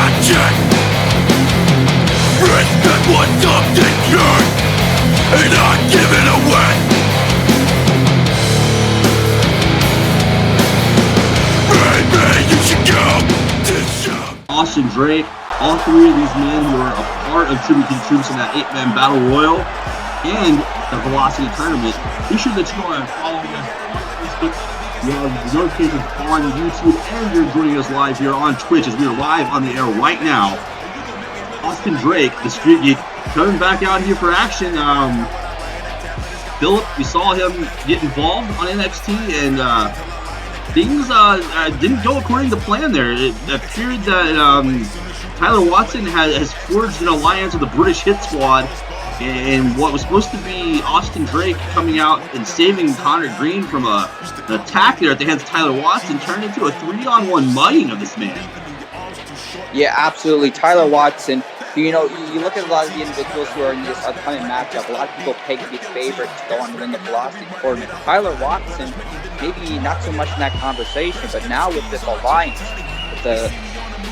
action. Respect what something yours and not give it away. Maybe you should go to show. Austin Drake, all three of these men who are a part of Tribute Troops in that 8-man Battle Royal and the Velocity Tournament. Be sure that you are following us on Facebook. We have notifications on YouTube, and you're joining us live here on Twitch as we are live on the air right now. Austin Drake, the Street Geek, coming back out here for action. Philip, we saw him get involved on NXT, and things didn't go according to plan there. It appeared that Tyler Watson has forged an alliance with the British Hit Squad, and what was supposed to be Austin Drake coming out and saving Connor Green from an attack there at the hands of Tyler Watson turned into a 3-on-1 mugging of this man. Yeah, absolutely. Tyler Watson, you know, you look at a lot of the individuals who are in this upcoming matchup, a lot of people pick the favorite to go on to win the Velocity Tournament. Tyler Watson, maybe not so much in that conversation, but now with this alliance with the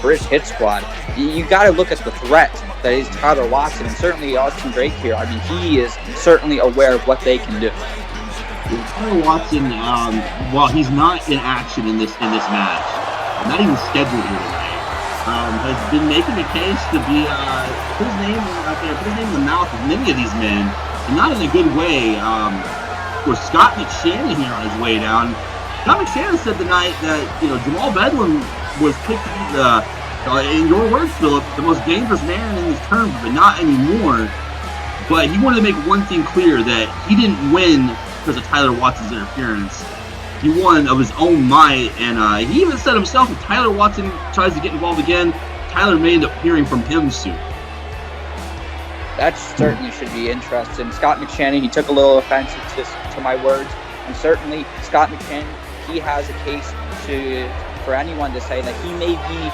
British Hit Squad, you got to look at the threat that is Tyler Watson, and certainly Austin Drake here. I mean, he is certainly aware of what they can do. Tyler Watson, while he's not in action in this match, not even scheduled here tonight, has been making a case to be put his name out there, put his name in the mouth of many of these men, and not in a good way. With Scott McShannon here on his way down, Scott McShannon said tonight that Jamal Bedlam was picked in your words, Philip, the most dangerous man in this tournament, but not anymore. But he wanted to make one thing clear, that he didn't win because of Tyler Watson's interference. He won of his own might, and he even said himself, if Tyler Watson tries to get involved again, Tyler may end up hearing from him soon. That certainly should be interesting. Scott McShannon, he took a little offense to my words, and certainly Scott McShannon, he has a case for anyone to say that he may be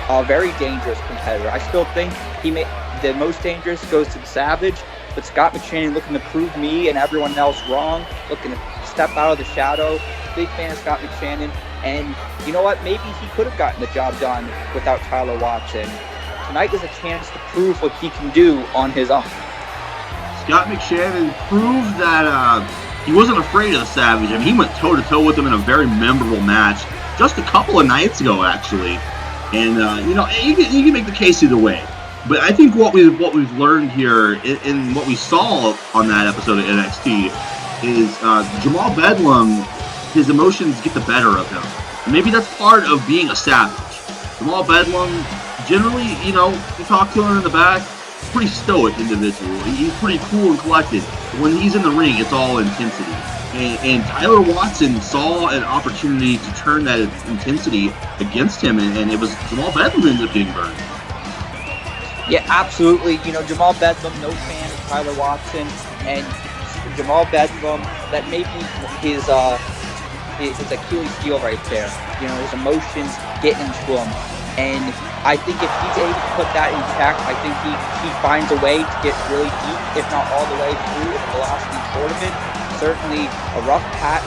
a very dangerous competitor. I still think the most dangerous goes to the Savage, but Scott McShannon looking to prove me and everyone else wrong, looking to step out of the shadow. Big fan of Scott McShannon, and you know what? Maybe he could have gotten the job done without Tyler Watson. Tonight is a chance to prove what he can do on his own. Scott McShannon proved that he wasn't afraid of the Savage. I mean, he went toe-to-toe with him in a very memorable match just a couple of nights ago, actually. And you can make the case either way. But I think what we've learned here in what we saw on that episode of NXT is Jamal Bedlam, his emotions get the better of him. And maybe that's part of being a Savage. Jamal Bedlam, generally, you talk to him in the back, pretty stoic individual. He's pretty cool and collected. But when he's in the ring, it's all intensity. And Tyler Watson saw an opportunity to turn that intensity against him, and it was Jamal Bedlam who ended up getting burned. Yeah, absolutely. Jamal Bedlam, no fan of Tyler Watson, and Jamal Bedlam, that may be his Achilles heel right there. His emotions getting into him. And I think if he's able to put that in check, I think he finds a way to get really deep, if not all the way through the Velocity Tournament. Certainly a rough patch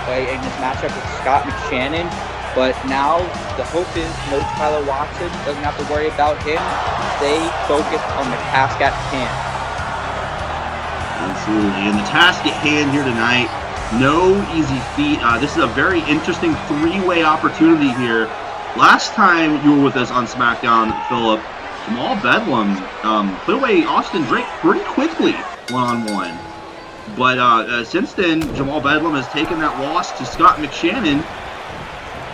in this matchup with Scott McShannon. But now the hope is no Tyler Watson, doesn't have to worry about him. Stay focused on the task at hand. Absolutely. And the task at hand here tonight, no easy feat. This is a very interesting three-way opportunity here. Last time you were with us on Smackdown, Philip, Jamal Bedlam put away Austin Drake pretty quickly, one-on-one. But since then, Jamal Bedlam has taken that loss to Scott McShannon.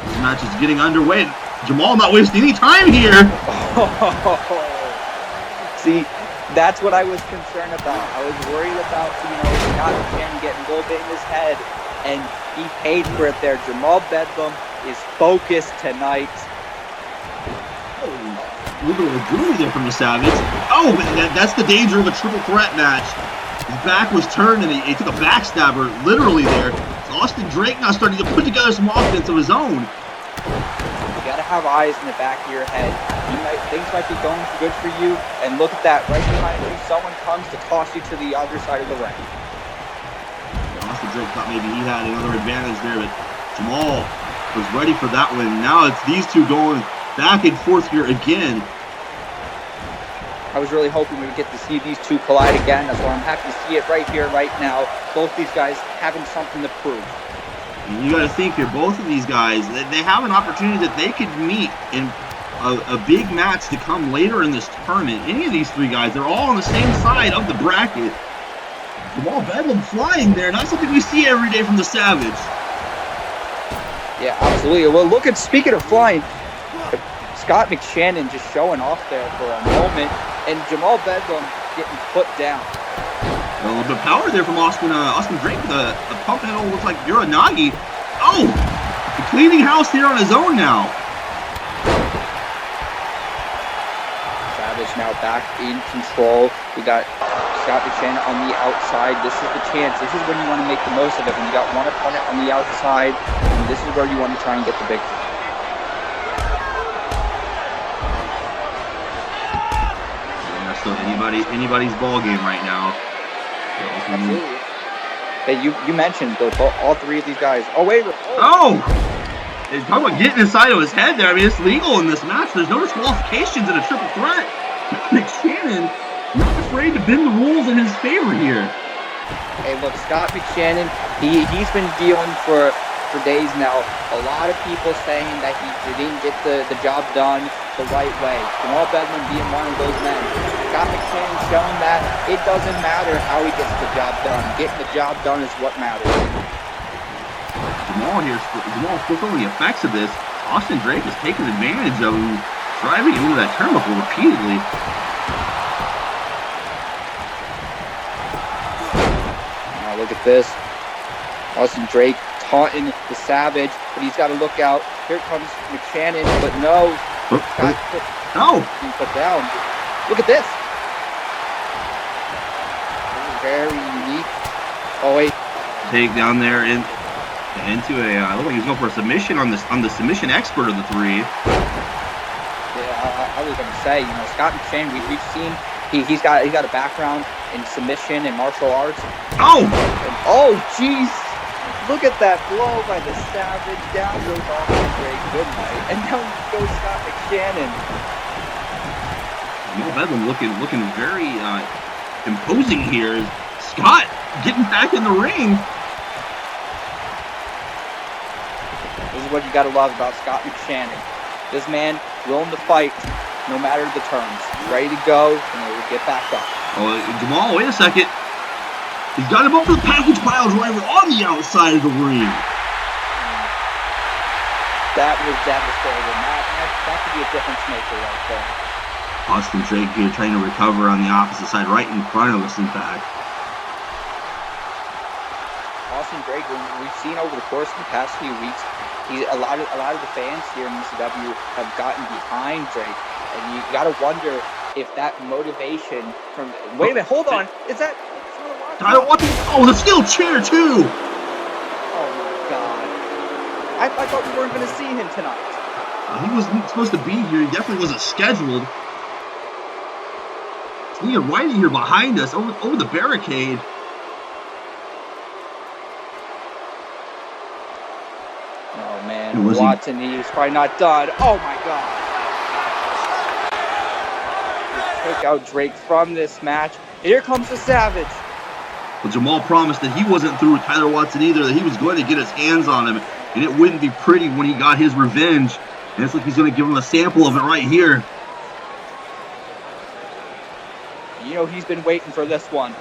This match is getting underway. Jamal not wasting any time here. See, that's what I was concerned about. I was worried about, Scott McShannon getting a little bit in his head, and he paid for it there. Jamal Bedlam is focused tonight. A little bit of a groovy there from the Savage. Oh, that's the danger of a triple threat match. His back was turned, and he took a backstabber literally there. Austin Drake now starting to put together some offense of his own. You gotta have eyes in the back of your head. Things might be going good for you, and look at that, right behind you, someone comes to toss you to the other side of the ring. Austin Drake thought maybe he had another advantage there, but Jamal was ready for that one. Now it's these two going back and forth here again. I was really hoping we would get to see these two collide again. That's why I'm happy to see it right here, right now. Both these guys having something to prove. And you got to think here, both of these guys, they have an opportunity that they could meet in a big match to come later in this tournament. Any of these three guys, they're all on the same side of the bracket. Jamal Bedlam flying there, not something we see every day from the Savage. Yeah, absolutely. Well, look at, speaking of flying, Scott McShannon just showing off there for a moment, and Jamal Bedlam getting put down. A little bit of power there from Austin Drake with a pump handle, looks like Uranagi. Oh! The cleaning house here on his own now. Savage now back in control. We got Scott McShannon on the outside. This is the chance. This is when you want to make the most of it. When you got one opponent on the outside, and this is where you want to try and get the victory. Yeah, so anybody's ball game right now. Absolutely. Hey, you mentioned all three of these guys. Oh, wait. Oh! They're talking about getting inside of his head there. I mean, it's legal in this match. There's no disqualifications in a triple threat. McShannon not afraid to bend the rules in his favor here. Hey, look, Scott McShannon, he's been dealing for days now. A lot of people saying that he didn't get the job done the right way. Jamal Bedlam being one of those men. Scott McShannon showing that it doesn't matter how he gets the job done. Getting the job done is what matters. Jamal still feeling the effects of this. Austin Drake is taking advantage of him, driving him into that turnbuckle repeatedly. Now look at this. Austin Drake taunting the Savage, but he's got to look out. Here comes McShannon, but no. No. Being put down. Look at this. This is very unique. Oh wait. Take down there into a. Looked like he's going for a submission on the submission expert of the three. Yeah, I was gonna say, Scott McShannon. We've seen he's got a background in submission and martial arts. Oh. Oh, jeez. Look at that blow by the Savage. Down goes Austin Drake. Good night. And down goes Scott McShannon. Jamal Bedlam looking very imposing here. Scott getting back in the ring. This is what you got to love about Scott McShannon. This man willing to fight no matter the terms. Ready to go, and he will get back up. Oh, Jamal, wait a second. He's got him up for the package pile driver on the outside of the ring. That was devastating. That could be a difference maker right there. Austin Drake here trying to recover on the opposite side, right in front of us, in fact. Austin Drake, we've seen over the course of the past few weeks, a lot of the fans here in ECW have gotten behind Drake, and you got to wonder if that motivation from. Wait a minute, hold on. Is that? Oh, the steel chair too. Oh my God! I thought we weren't going to see him tonight. He wasn't supposed to be here. He definitely wasn't scheduled. He's right here behind us, over the barricade. Oh man, Watson, he's probably not done. Oh my God! Just took out Drake from this match. Here comes the Savage. Well, Jamal promised that he wasn't through with Tyler Watson either, that he was going to get his hands on him, and it wouldn't be pretty when he got his revenge. And it's like he's going to give him a sample of it right here. He's been waiting for this one.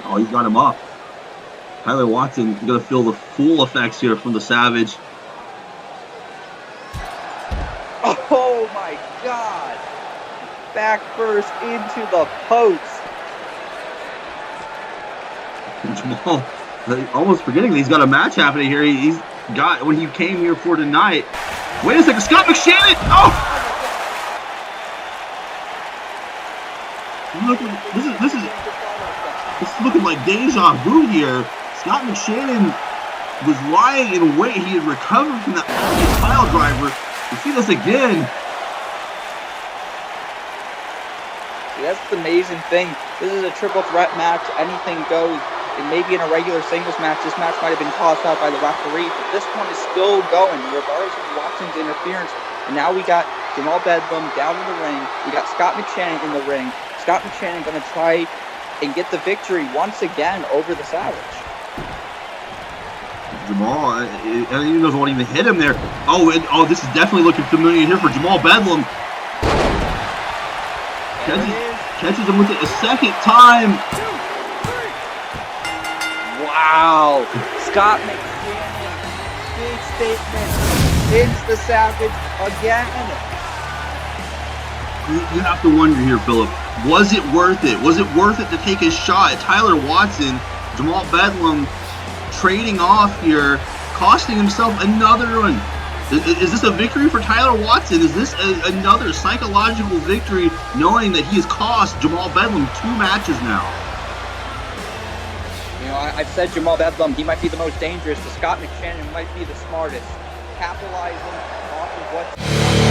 Oh, he's got him up. Tyler Watson going to feel the full effects here from the Savage. Oh my God! Back first into the post. Jamal, almost forgetting that he's got a match happening here. He's got when he came here for tonight. Wait a second, Scott McShannon! Oh! This is looking like deja vu here. Scott McShannon was lying in wait. He had recovered from that pile driver. You see this again. See, that's the amazing thing. This is a triple threat match. Anything goes. And maybe in a regular singles match, this match might have been tossed out by the referee, but this one is still going, regardless of Watson's interference. And now we got Jamal Bedlam down in the ring. We got Scott McShannon in the ring. Scott McShannon going to try and get the victory once again over the Savage. Jamal, he doesn't want to even hit him there. Oh, this is definitely looking familiar here for Jamal Bedlam. Catches him with it a second time. Wow. Scott McShannon, big statement, hits the Savage again. You have to wonder here, Philip, was it worth it? Was it worth it to take a shot at Tyler Watson? Jamal Bedlam trading off here, costing himself another one. Is this a victory for Tyler Watson? Is this another psychological victory, knowing that he has cost Jamal Bedlam 2 matches now? You know, I've said Jamal Bedlam, he might be the most dangerous, but Scott McShannon might be the smartest, capitalizing off of what...